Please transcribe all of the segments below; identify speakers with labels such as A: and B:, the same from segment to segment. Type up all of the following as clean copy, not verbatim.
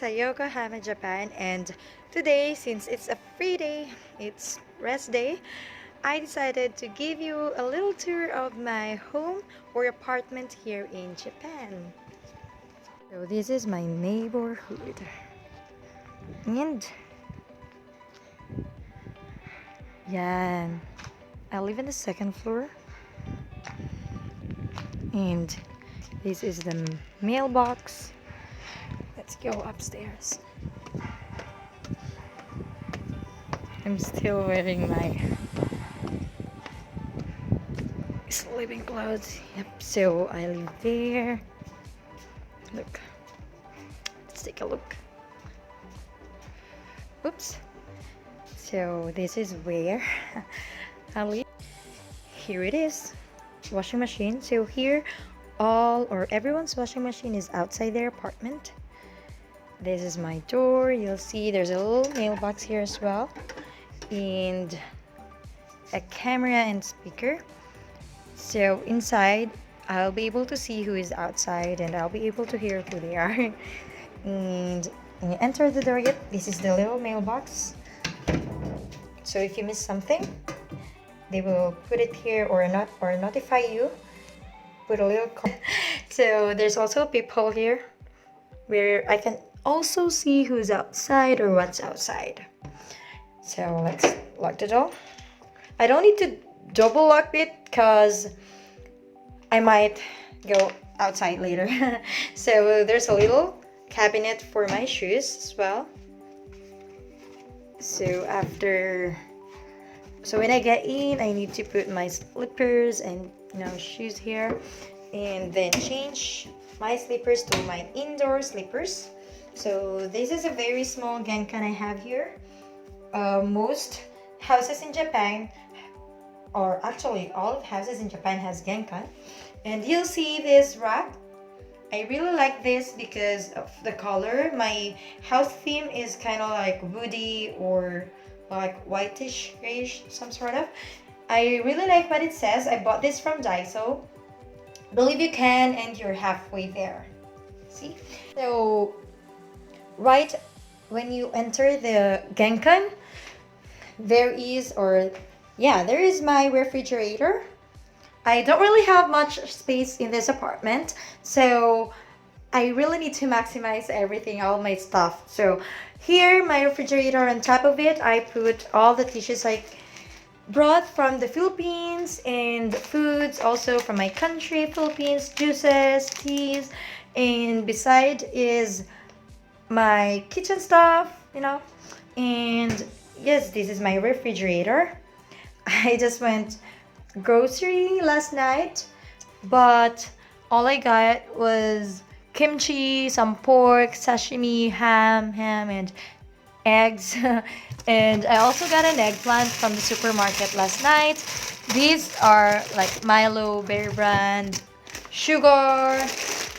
A: sa Yokohama, Japan, and today, since it's a free day, it's rest day, I decided to give you a little tour of my home or apartment here in Japan. So this is my neighborhood, and yan, I live in the second floor, and this is the mailbox. Let's go upstairs. I'm still wearing my sleeping clothes. Yep, so I live there. Look. Let's take a look. Oops. So this is where I live. Here it is. Washing machine. So here all or everyone's washing machine is outside their apartment. This is my door. You'll see there's a little mailbox here as well, and a camera and speaker. So inside I'll be able to see who is outside, and I'll be able to hear who they are. And when you enter the door, yep, this is the little mailbox. So if you miss something, they will put it here or notify you. Put a little so there's also a peephole here where I can also see who's outside or what's outside. So let's lock the door. I don't need to double lock it because I might go outside later. So there's a little cabinet for my shoes as well. So when I get in, I need to put my slippers and shoes here, and then change my slippers to my indoor slippers. So this is a very small genkan I have here. Most houses in Japan, or actually all of houses in Japan, has genkan. And you'll see this rack. I really like this because of the color. My house theme is kind of like woody or like whitish grayish, some sort of. I really like what it says. I bought this from Daiso. Believe you can, and you're halfway there. See? So right when you enter the genkan, there is my refrigerator. I don't really have much space in this apartment, so I really need to maximize everything, all my stuff. So here, my refrigerator, on top of it, I put all the dishes I brought from the Philippines, and foods also from my country, Philippines, juices, teas, and beside is my kitchen stuff, and yes, this is my refrigerator. I just went grocery last night, but all I got was kimchi, some pork, sashimi, ham, and eggs. And I also got an eggplant from the supermarket last night. These are like Milo, Bear Brand, sugar.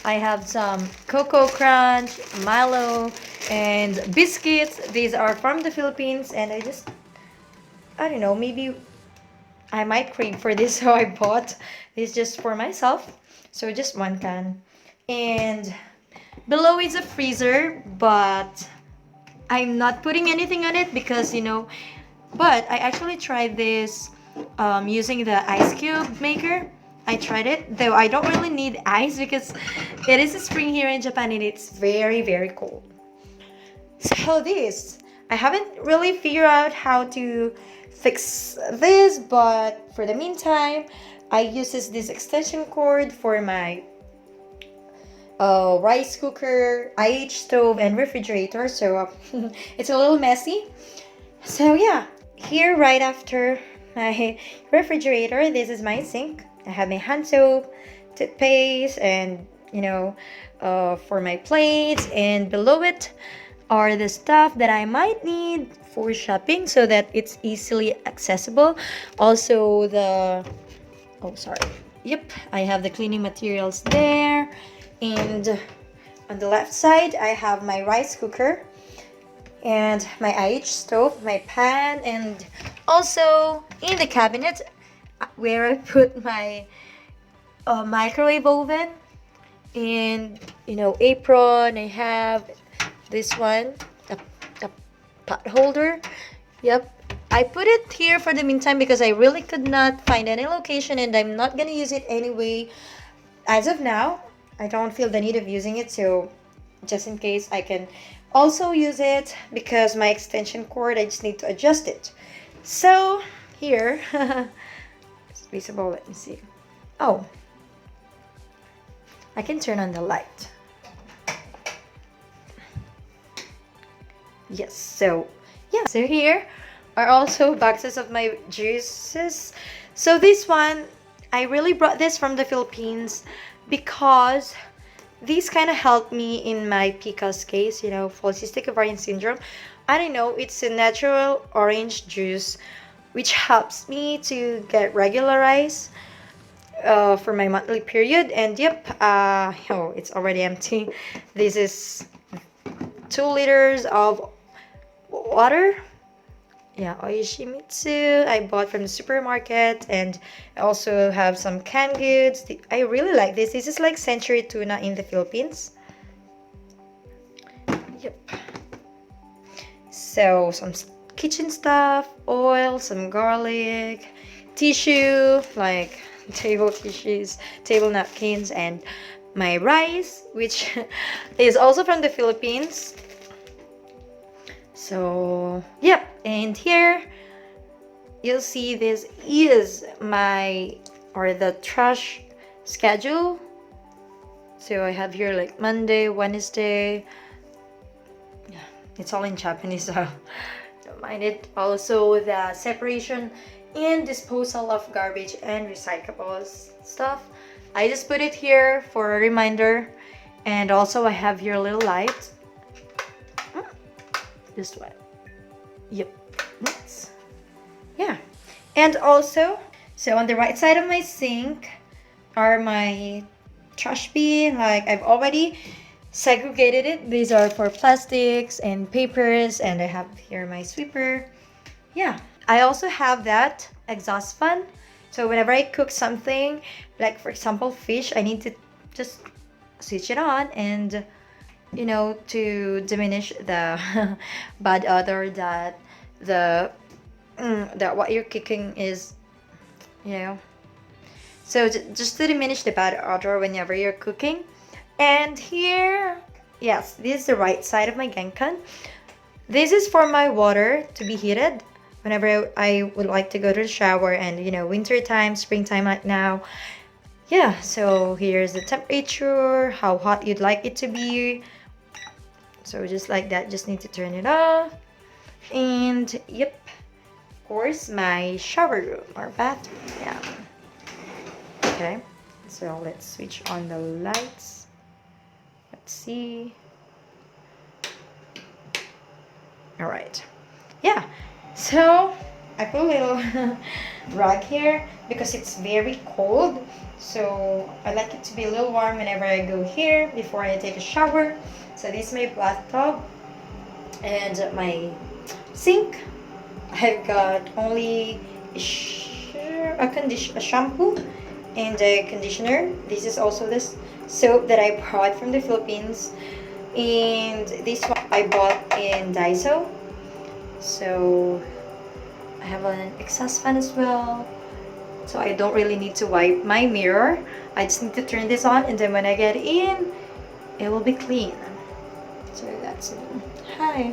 A: I have some Cocoa Crunch, Milo, and biscuits. These are from the Philippines, and I don't know, maybe I might crave for this, so I bought this just for myself. So just one can. And below is a freezer, but I'm not putting anything on it because, but I actually tried this using the ice cube maker. I tried it, though I don't really need ice because it is a spring here in Japan and it's very, very cold. So I haven't really figured out how to fix this, but for the meantime, I use this extension cord for my rice cooker, IH stove, and refrigerator. So it's a little messy. So yeah, here right after my refrigerator, this is my sink. I have my hand soap, toothpaste, and for my plates, and below it are the stuff that I might need for shopping so that it's easily accessible. Also I have the cleaning materials there. And on the left side, I have my rice cooker and my IH stove, my pan, and also in the cabinet where I put my microwave oven and apron. I have this one, a pot holder. Yep. I put it here for the meantime because I really could not find any location and I'm not gonna use it anyway. As of now, I don't feel the need of using it, so just in case I can also use it because my extension cord, I just need to adjust it. So here, it's visible, let me see. Oh, I can turn on the light. Yes, so yeah, so here are also boxes of my juices. So this one, I really brought this from the Philippines because these kind of helped me in my PCOS case, you know, polycystic ovarian syndrome. I don't know, it's a natural orange juice which helps me to get regularized for my monthly period. And yep, oh, it's already empty. This is 2 liters of water. Yeah, Oishimitsu I bought from the supermarket, and I also have some canned goods. I really like this. This is like century tuna in the Philippines. Yep. So some kitchen stuff, oil, some garlic, tissue, like table tissues, table napkins, and my rice, which is also from the Philippines. So yep, and here you'll see this is the trash schedule. So I have here like Monday, Wednesday. Yeah, it's all in Japanese, so don't mind it. Also the separation and disposal of garbage and recyclables stuff. I just put it here for a reminder. And also I have here a little light. This one. Yep. Nice. Yeah. And also, so on the right side of my sink are my trash bin. Like I've already segregated it. These are for plastics and papers, and I have here my sweeper. Yeah. I also have that exhaust fan. So whenever I cook something, like for example fish, I need to just switch it on and, you know, to diminish the bad odor that that what you're cooking is, you know. So just to diminish the bad odor whenever you're cooking. And here, yes, this is the right side of my genkan. This is for my water to be heated whenever I would like to go to the shower, and you know, winter time, springtime like now. Yeah, so here's the temperature, how hot you'd like it to be. So just like that, just need to turn it off. And yep, of course, my shower room or bathroom. Yeah. Okay, so let's switch on the lights. Let's see. All right. Yeah, so I put a little rug here because it's very cold. So I like it to be a little warm whenever I go here before I take a shower. So this is my bathtub and my sink. I've got only a shampoo and a conditioner. This is also this soap that I brought from the Philippines, and this one I bought in Daiso. So I have an exhaust fan as well, so I don't really need to wipe my mirror. I just need to turn this on, and then when I get in, it will be clean. So that's it. Hi.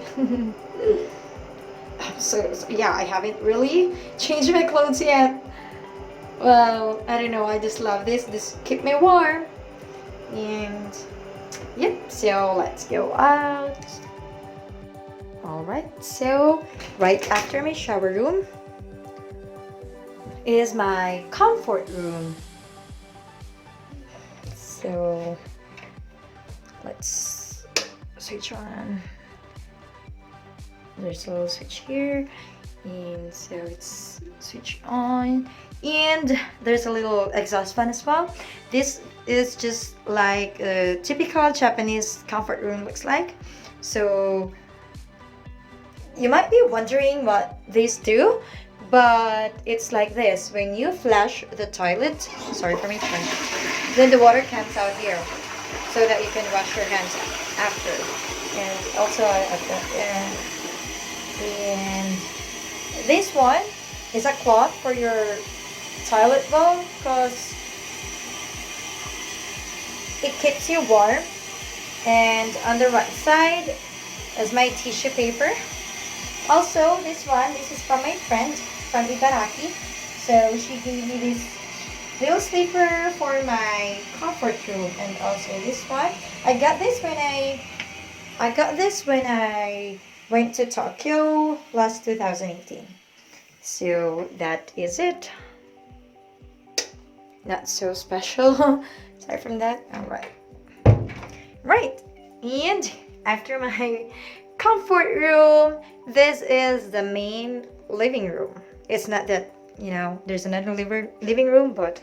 A: So yeah, I haven't really changed my clothes yet. Well, I don't know, I just love this. This keep me warm. And yep, so let's go out. Alright, so right after my shower room is my comfort room. So let's switch on. There's a little switch here, and so it's switch on, and there's a little exhaust fan as well. This is just like a typical Japanese comfort room looks like. So you might be wondering what these do, but it's like this. When you flush the toilet, sorry for me, then the water comes out here so that you can wash your hands after. And also I've got there. And this one is a cloth for your toilet bowl because it keeps you warm. And on the right side is my tissue paper. Also, this is from my friend from Ibaraki. So she gave me this little sleeper for my comfort room, and also this one. I got this when I went to Tokyo last 2018. So that is it. Not so special. Aside from that, alright. Right. And after my comfort room, this is the main living room. It's not that, there's another living room, but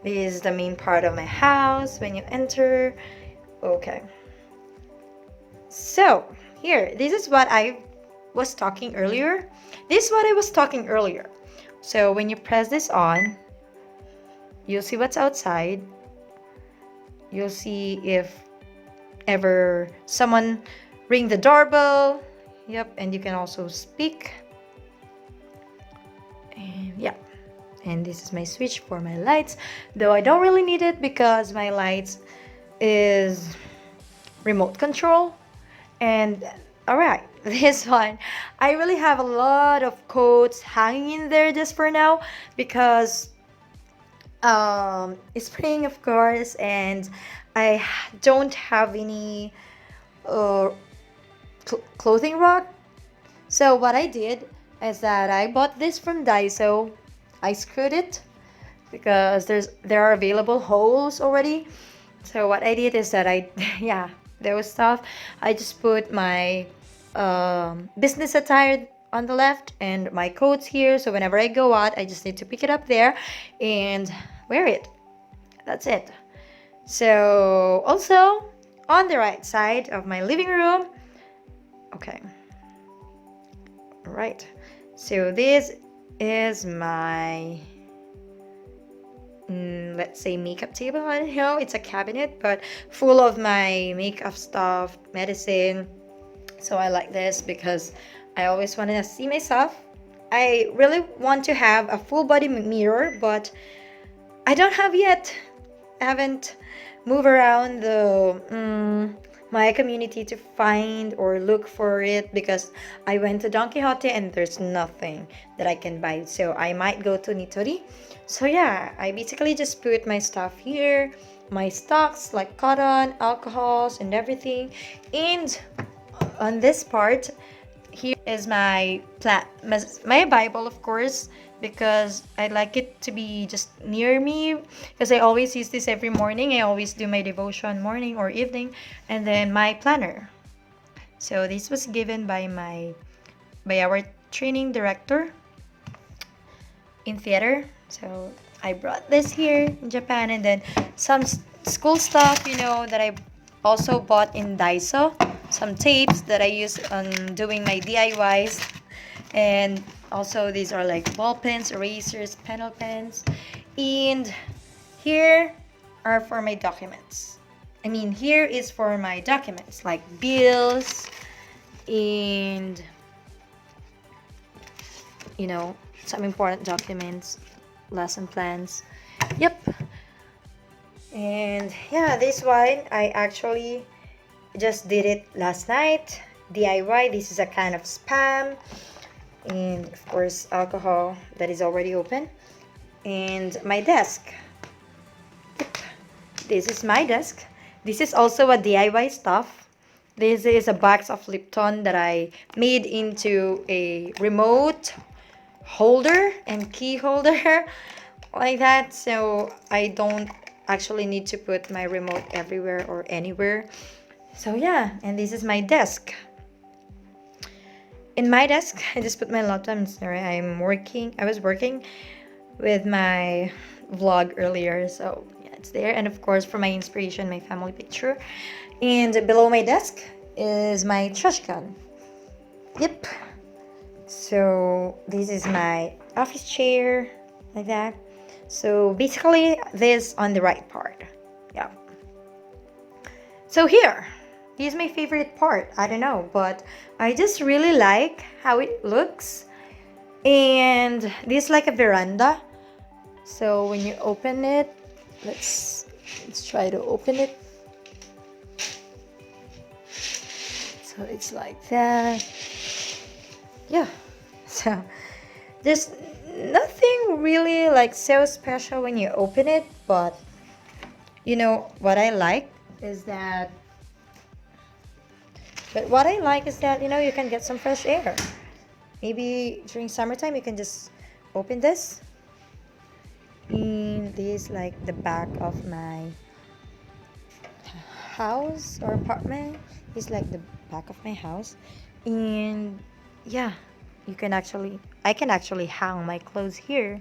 A: this is the main part of my house when you enter. Okay. So, here, this is what I was talking earlier. This is what I was talking earlier. So, when you press this on, you'll see what's outside. You'll see if ever someone ring the doorbell. Yep, and you can also speak. And yeah, and this is my switch for my lights, though I don't really need it because my lights is remote control. And alright, this one, I really have a lot of coats hanging in there just for now because it's spring, of course, and I don't have any clothing rack. So what I did is that I bought this from Daiso. I screwed it because there are available holes already. So what I did is that yeah, those stuff. I just put my business attire on the left and my coats here. So whenever I go out, I just need to pick it up there and wear it. That's it. So also on the right side of my living room. Okay. All right. So this is my let's say makeup table. I don't know, it's a cabinet but full of my makeup stuff, medicine. So I like this because I always want to see myself. I really want to have a full body mirror, but I don't have yet. I haven't moved around the my community to find or look for it because I went to Don Quixote and there's nothing that I can buy. So I might go to Nitori. So yeah, I basically just put my stuff here, my stocks like cotton, alcohols, and everything. And on this part, here is my Bible, of course, because I like it to be just near me because I always use this every morning. I always do my devotion morning or evening, and then my planner. So this was given by our training director in theater. So I brought this here in Japan, and then some school stuff, that I also bought in Daiso. Some tapes that I use on doing my DIYs. And also these are like ball pens, erasers, penal pens. And here are for my documents. Here is for my documents like bills and some important documents, lesson plans. Yep. And yeah, this one I actually just did it last night. DIY. This is a kind of spam. And of course alcohol that is already open. And my desk. Yep. This is my desk. This is also a DIY stuff. This is a box of Lipton that I made into a remote holder and key holder like that, so I don't actually need to put my remote everywhere or anywhere. So yeah, and this is my desk. In my desk, I just put my laptop. I was working with my vlog earlier, so yeah, it's there. And of course, for my inspiration, my family picture. And below my desk is my trash can. Yep. So this is my office chair, like that. So basically, this on the right part. Yeah. So here, This is my favorite part. I don't know, but I just really like how it looks. And this is like a veranda. So when you open it, let's try to open it. So it's like that. Yeah. So there's nothing really like so special when you open it, but you know what I like is that you know, you can get some fresh air. Maybe during summertime you can just open this. And this is like the back of my house or apartment. It's like the back of my house. And yeah, I can actually hang my clothes here.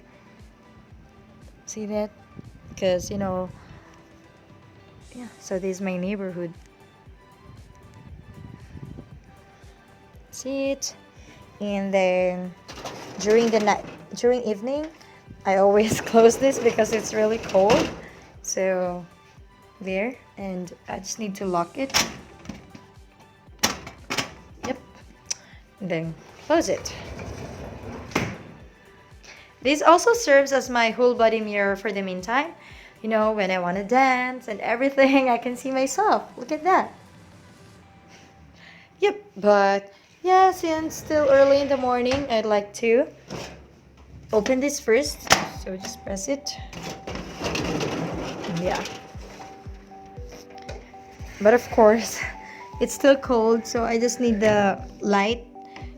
A: See that? Because you know, yeah, so this is my neighborhood. See it? And then during evening, I always close this because it's really cold. So there, and I just need to lock it. Yep. And then close it. This also serves as my whole body mirror for the meantime. You know, when I want to dance and everything, I can see myself. Look at that. Yep, but yeah, since still early in the morning, I'd like to open this first. So just press it. Yeah. But of course, it's still cold, so I just need the light.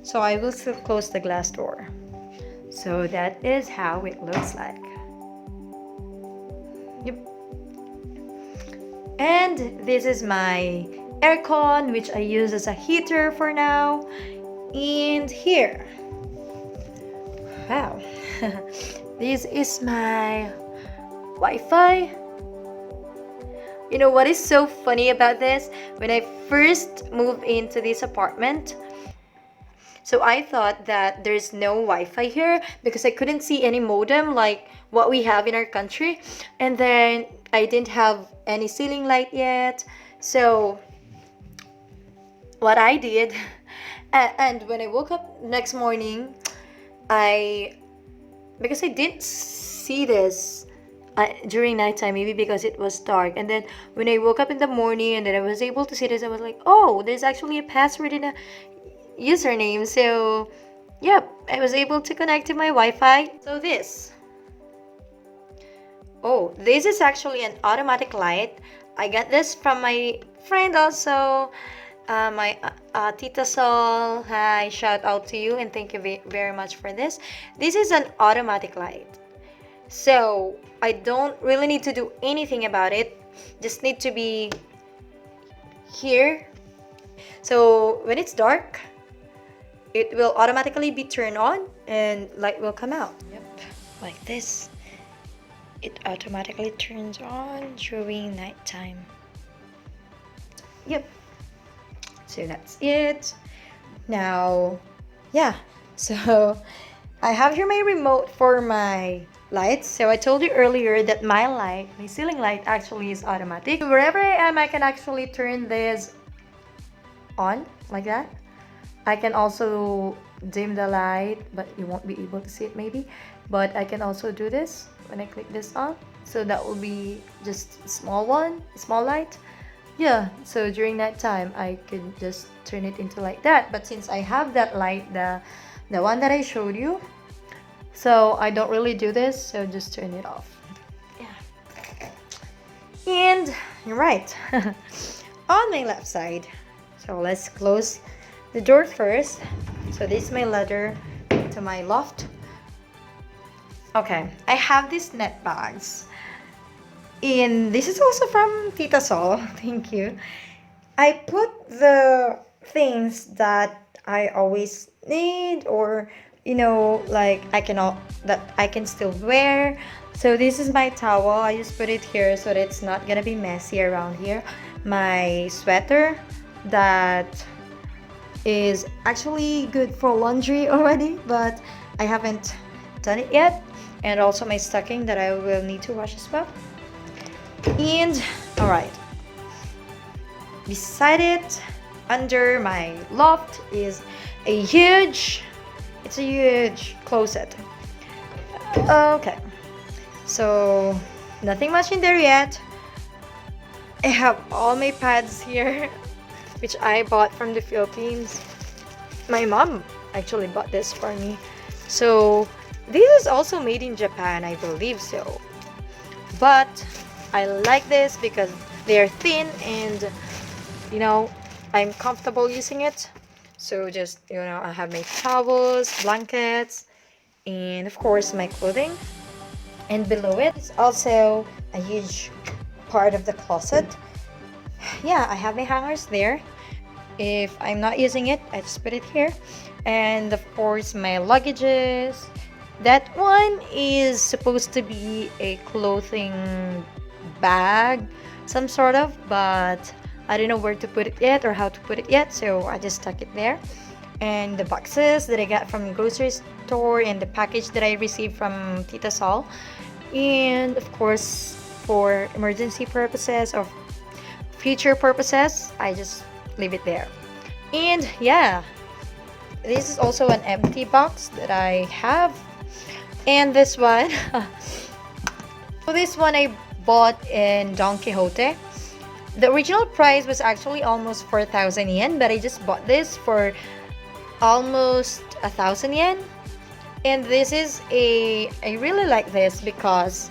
A: So I will still close the glass door. So that is how it looks like. Yep. And this is my aircon, which I use as a heater for now. And here, wow, this is my Wi-Fi. You know what is so funny about this? When I first moved into this apartment, so I thought that there's no Wi-Fi here because I couldn't see any modem like what we have in our country. And then I didn't have any ceiling light yet. So what I did, and when I woke up next morning, because I didn't see this during nighttime, maybe because it was dark. And then when I woke up in the morning and then I was able to see this, I was like, oh, there's actually a password in a username. So yep, I was able to connect to my Wi-Fi. So this is actually an automatic light. I got this from my friend also, my Tita Sol. Hi, shout out to you and thank you very much for this. This is an automatic light, so I don't really need to do anything about it. Just need to be here. So when it's dark, it will automatically be turned on and light will come out. Yep, like this. It automatically turns on during nighttime. Yep. So that's it. Now, yeah. So I have here my remote for my lights. So I told you earlier that my ceiling light actually is automatic. Wherever I am, I can actually turn this on like that. I can also dim the light, but you won't be able to see it maybe. But I can also do this when I click this on. So that will be just small light. Yeah, so during that time, I could just turn it into like that. But since I have that light, the one that I showed you, so I don't really do this, so just turn it off. Yeah. And you're right, on my left side. So let's close the door first. So this is my ladder to my loft. Okay, I have these net bags. And this is also from Tita Sol. Thank you. I put the things that I always need, or you know, like that I can still wear. So this is my towel. I just put it here so that it's not gonna be messy around here. My sweater that is actually good for laundry already, but I haven't done it yet. And also my stocking that I will need to wash as well. And all right, beside it, under my loft, is a huge, it's a huge closet. Okay, so nothing much in there yet. I have all my pads here, which I bought from the Philippines. My mom actually bought this for me. So this is also made in Japan, I believe so. But I like this because they're thin and you know, I'm comfortable using it. So just, I have my towels, blankets, and of course my clothing. And below it is also a huge part of the closet. Yeah, I have my hangers there. If I'm not using it, I just put it here. And of course my luggages. That one is supposed to be a clothing bag, some sort of, but I don't know where to put it yet or how to put it yet, so I just stuck it there. And the boxes that I got from the grocery store and the package that I received from Tita Sol. And of course, for emergency purposes or future purposes, I just leave it there. And yeah, this is also an empty box that I have. And this one, so this one I bought in Don Quixote. The original price was actually almost 4,000 yen, but I just bought this for almost 1,000 yen. And this is I really like this because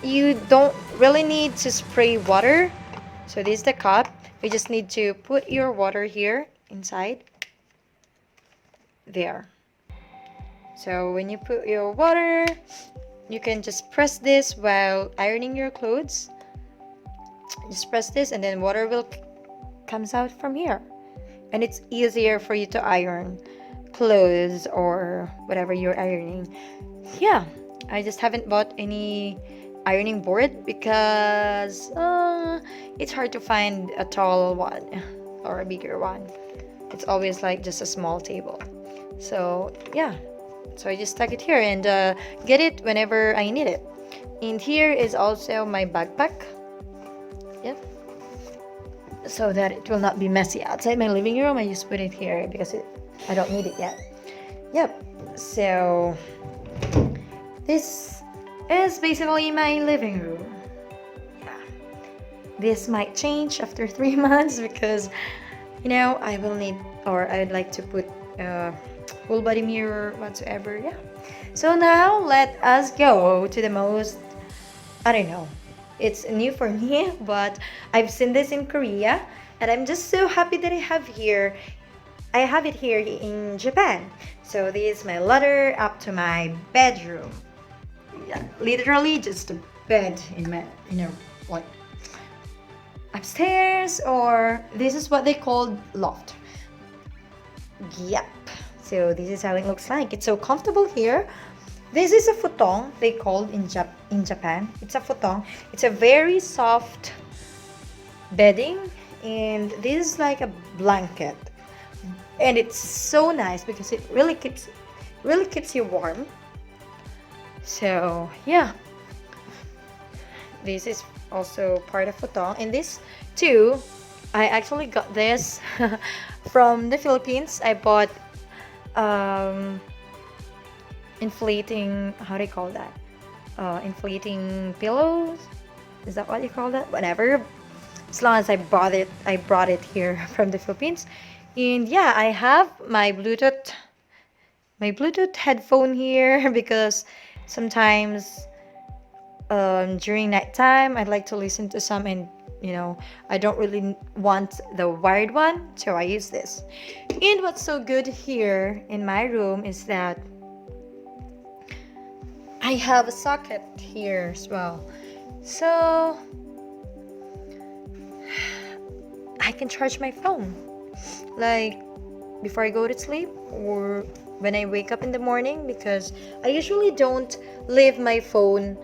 A: you don't really need to spray water. So this is the cup. You just need to put your water here inside. There. So when you put your water, you can just press this while ironing your clothes. Just press this and then water will comes out from here. And it's easier for you to iron clothes or whatever you're ironing. Yeah, I just haven't bought any ironing board because it's hard to find a tall one or a bigger one. It's always like just a small table. So yeah, so I just stuck it here and get it whenever I need it. And here is also my backpack. Yep. So that it will not be messy outside my living room. I just put it here because I don't need it yet. Yep. So this is basically my living room. Yeah. This might change after 3 months because I will need, or I'd like to put full body mirror whatsoever. Yeah. So now let us go to the most, I don't know, it's new for me, but I've seen this in Korea and I'm just so happy that I have it here in Japan. So this is my ladder up to my bedroom. Yeah, literally just a bed in my, like upstairs, or this is what they call loft. Yep. So this is how it looks like. It's so comfortable here. This is a futon, they called in Japan. It's a futon. It's a very soft bedding, and this is like a blanket. And it's so nice because it really keeps you warm. So yeah, this is also part of futon. And this too, I actually got this from the Philippines. I bought inflating, how do you call that? Inflating pillows? Is that what you call that? Whatever. As long as I brought it here from the Philippines. And yeah, I have my Bluetooth headphone here because sometimes during nighttime I'd like to listen to some, and I don't really want the wired one, so I use this. And what's so good here in my room is that I have a socket here as well, so I can charge my phone like before I go to sleep or when I wake up in the morning, because I usually don't leave my phone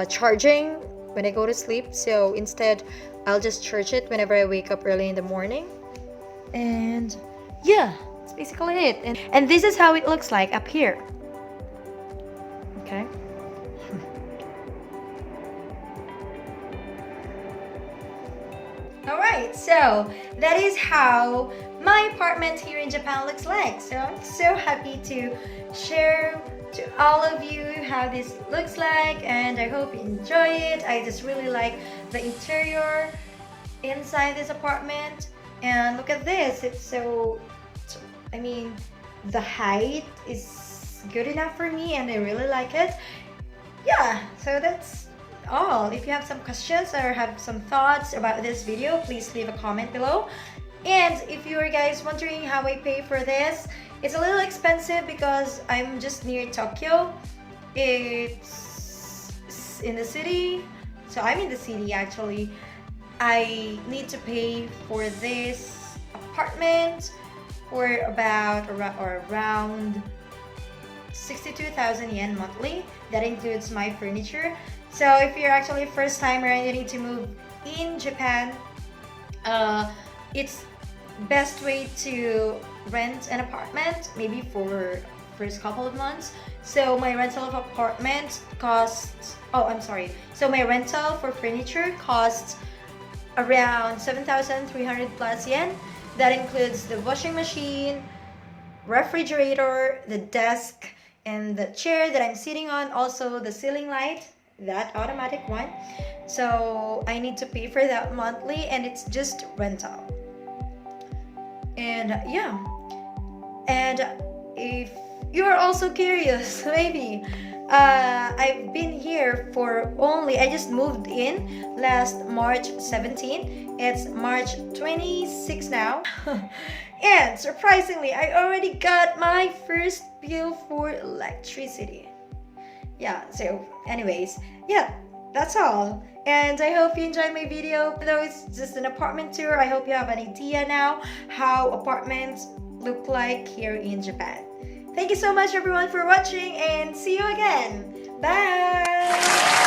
A: charging when I go to sleep. So instead I'll just charge it whenever I wake up early in the morning. And yeah, that's basically it. And this is how it looks like up here. Okay. All right. Alright, so that is how my apartment here in Japan looks like. So I'm so happy to share to all of you how this looks like, and I hope you enjoy it. I just really like the interior inside this apartment. And look at this, it's so, I mean, the height is good enough for me and I really like it. Yeah, so that's all. If you have some questions or have some thoughts about this video, please leave a comment below. And if you are guys wondering how I pay for this, it's a little expensive because I'm just near Tokyo. It's in the city, so I'm in the city actually. I need to pay for this apartment for around 62,000 yen monthly. That includes my furniture. So if you're actually a first timer and you need to move in Japan, it's best way to rent an apartment maybe for first couple of months. So my rental of apartment costs, so my rental for furniture costs around 7,300 plus yen. That includes the washing machine, refrigerator, the desk, and the chair that I'm sitting on, also the ceiling light, that automatic one. So I need to pay for that monthly, and it's just rental. And yeah, and if you're also curious, maybe I've been here for I just moved in last March 17. It's March 26 now. And surprisingly, I already got my first bill for electricity. Yeah, so anyways, yeah, that's all. And I hope you enjoyed my video. Though it's just an apartment tour, I hope you have an idea now how apartments look like here in Japan. Thank you so much everyone for watching, and see you again. Bye!